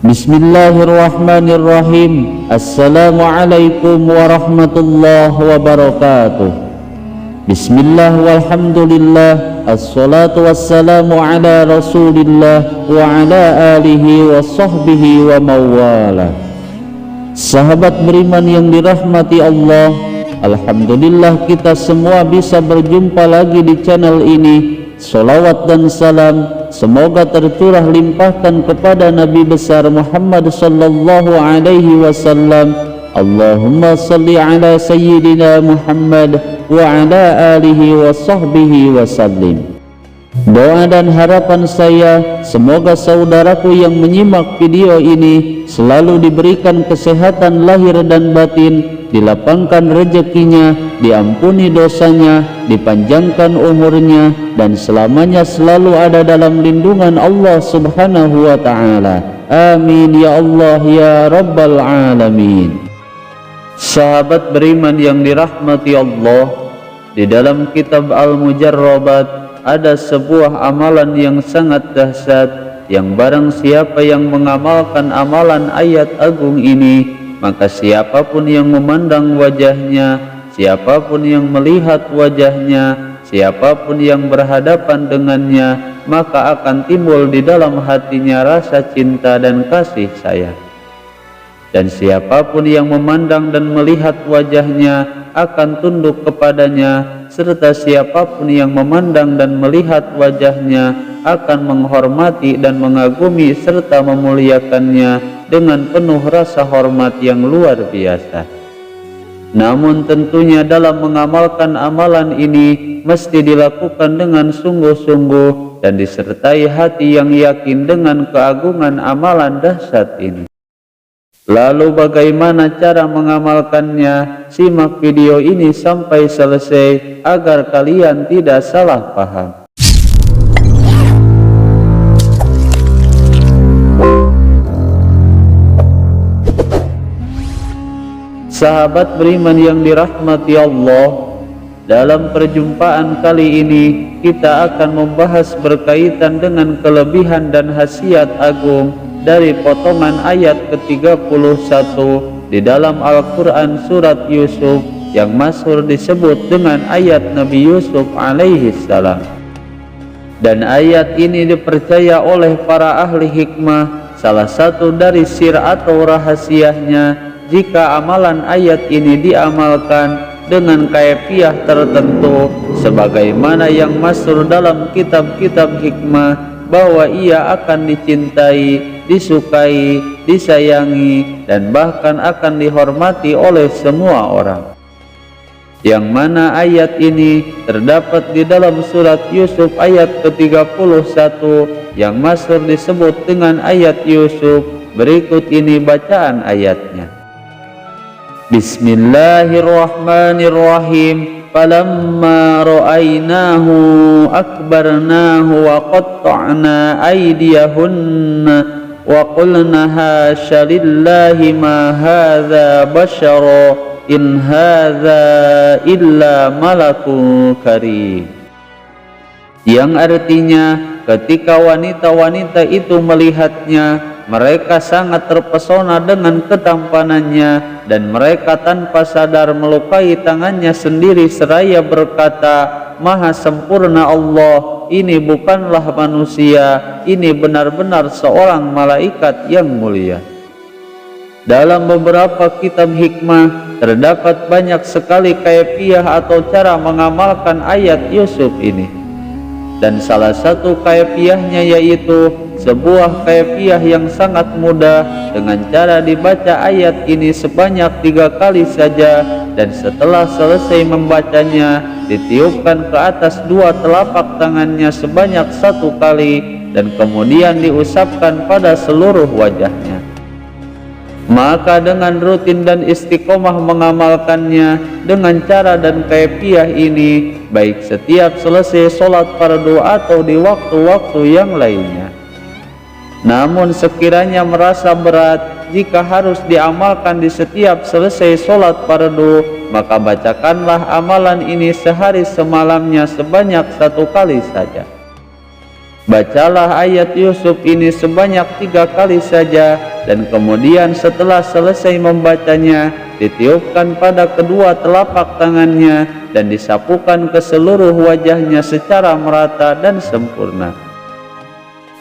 Bismillahirrahmanirrahim. Assalamualaikum warahmatullahi wabarakatuh. Bismillah walhamdulillah, assalatu wassalamu ala rasulillah wa ala alihi wa sahbihi wa mawala. Sahabat beriman yang dirahmati Allah, alhamdulillah kita semua bisa berjumpa lagi di channel ini. Salawat dan salam semoga tercurah limpahkan kepada Nabi besar Muhammad sallallahu alaihi wasallam. Allahumma salli ala sayyidina Muhammad wa ala alihi wa sahbihi wasallim. Doa dan harapan saya, semoga saudaraku yang menyimak video ini selalu diberikan kesehatan lahir dan batin, dilapangkan rezekinya, diampuni dosanya, dipanjangkan umurnya, dan selamanya selalu ada dalam lindungan Allah subhanahu wa ta'ala. Amin ya Allah ya Rabbal Alamin. Sahabat beriman yang dirahmati Allah, di dalam kitab Al-Mujarrabat ada sebuah amalan yang sangat dahsyat, yang barang siapa yang mengamalkan amalan ayat agung ini, maka siapapun yang memandang wajahnya, siapapun yang melihat wajahnya, siapapun yang berhadapan dengannya, maka akan timbul di dalam hatinya rasa cinta dan kasih sayang. Dan siapapun yang memandang dan melihat wajahnya akan tunduk kepadanya, serta siapapun yang memandang dan melihat wajahnya akan menghormati dan mengagumi serta memuliakannya dengan penuh rasa hormat yang luar biasa. Namun tentunya dalam mengamalkan amalan ini mesti dilakukan dengan sungguh-sungguh dan disertai hati yang yakin dengan keagungan amalan dahsyat ini. Lalu bagaimana cara mengamalkannya? Simak video ini sampai selesai agar kalian tidak salah paham. Sahabat beriman yang dirahmati Allah, dalam perjumpaan kali ini kita akan membahas berkaitan dengan kelebihan dan khasiat agung dari potongan ayat ke-31 di dalam Al-Quran surat Yusuf yang masyhur disebut dengan ayat Nabi Yusuf alaihi salam. Dan ayat ini dipercaya oleh para ahli hikmah salah satu dari sir atau rahasianya, jika amalan ayat ini diamalkan dengan kaifiah tertentu sebagaimana yang masyhur dalam kitab-kitab hikmah, bahwa ia akan dicintai, disukai, disayangi, dan bahkan akan dihormati oleh semua orang. Yang mana ayat ini terdapat di dalam surat Yusuf ayat ke-31 yang masyhur disebut dengan ayat Yusuf. Berikut ini bacaan ayatnya. Bismillahirrahmanirrahim. Falamma ra'aynahu akbarnahu wa qatta'na aydiyahunna wa qulna hasya lillahi ma hadza bashara in hadza illa malakun karim. Yang artinya, ketika wanita-wanita itu melihatnya, mereka sangat terpesona dengan ketampanannya, dan mereka tanpa sadar melukai tangannya sendiri seraya berkata, Maha sempurna Allah, ini bukanlah manusia, ini benar-benar seorang malaikat yang mulia. Dalam beberapa kitab hikmah terdapat banyak sekali kaifiah atau cara mengamalkan ayat Yusuf ini. Dan salah satu kaifiahnya yaitu sebuah kaifiah yang sangat mudah, dengan cara dibaca ayat ini sebanyak 3 kali saja, dan setelah selesai membacanya ditiupkan ke atas 2 telapak tangannya sebanyak 1 kali, dan kemudian diusapkan pada seluruh wajahnya. Maka dengan rutin dan istiqomah mengamalkannya dengan cara dan kaifiah ini, baik setiap selesai sholat fardu atau di waktu-waktu yang lainnya. Namun sekiranya merasa berat jika harus diamalkan di setiap selesai sholat fardu, maka bacakanlah amalan ini sehari semalamnya sebanyak 1 kali saja. Bacalah ayat Yusuf ini sebanyak 3 kali saja, dan kemudian setelah selesai membacanya, ditiupkan pada kedua telapak tangannya dan disapukan ke seluruh wajahnya secara merata dan sempurna.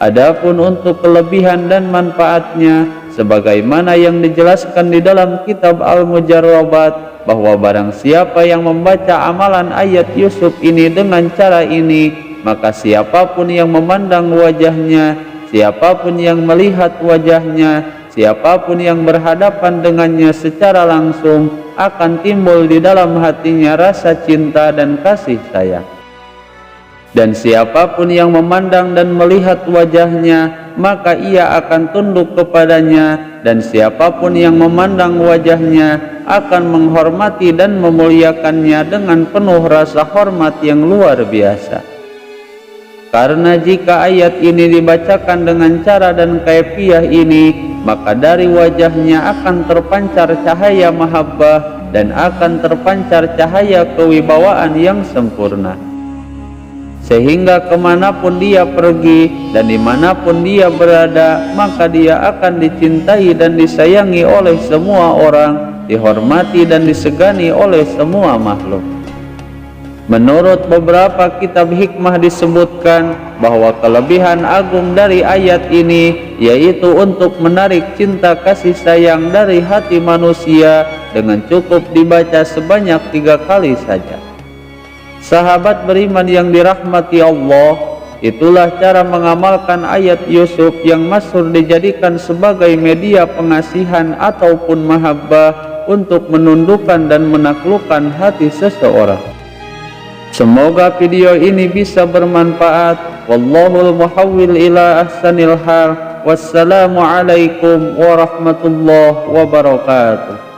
Adapun untuk kelebihan dan manfaatnya, sebagaimana yang dijelaskan di dalam kitab Al-Mujarrabat, bahwa barang siapa yang membaca amalan ayat Yusuf ini dengan cara ini, maka siapapun yang memandang wajahnya, siapapun yang melihat wajahnya, siapapun yang berhadapan dengannya secara langsung, akan timbul di dalam hatinya rasa cinta dan kasih sayang. Dan siapapun yang memandang dan melihat wajahnya, maka ia akan tunduk kepadanya, dan siapapun yang memandang wajahnya akan menghormati dan memuliakannya dengan penuh rasa hormat yang luar biasa. Karena jika ayat ini dibacakan dengan cara dan kaifiah ini, maka dari wajahnya akan terpancar cahaya mahabbah dan akan terpancar cahaya kewibawaan yang sempurna. Sehingga kemanapun dia pergi dan dimanapun dia berada, maka dia akan dicintai dan disayangi oleh semua orang, dihormati dan disegani oleh semua makhluk. Menurut beberapa kitab hikmah disebutkan bahwa kelebihan agung dari ayat ini yaitu untuk menarik cinta kasih sayang dari hati manusia dengan cukup dibaca sebanyak 3 kali saja. Sahabat beriman yang dirahmati Allah, itulah cara mengamalkan ayat Yusuf yang masyhur dijadikan sebagai media pengasihan ataupun mahabbah untuk menundukkan dan menaklukkan hati seseorang. Semoga video ini bisa bermanfaat. Wallahul muhawwil ila ahsanil hal. Wassalamualaikum warahmatullahi wabarakatuh.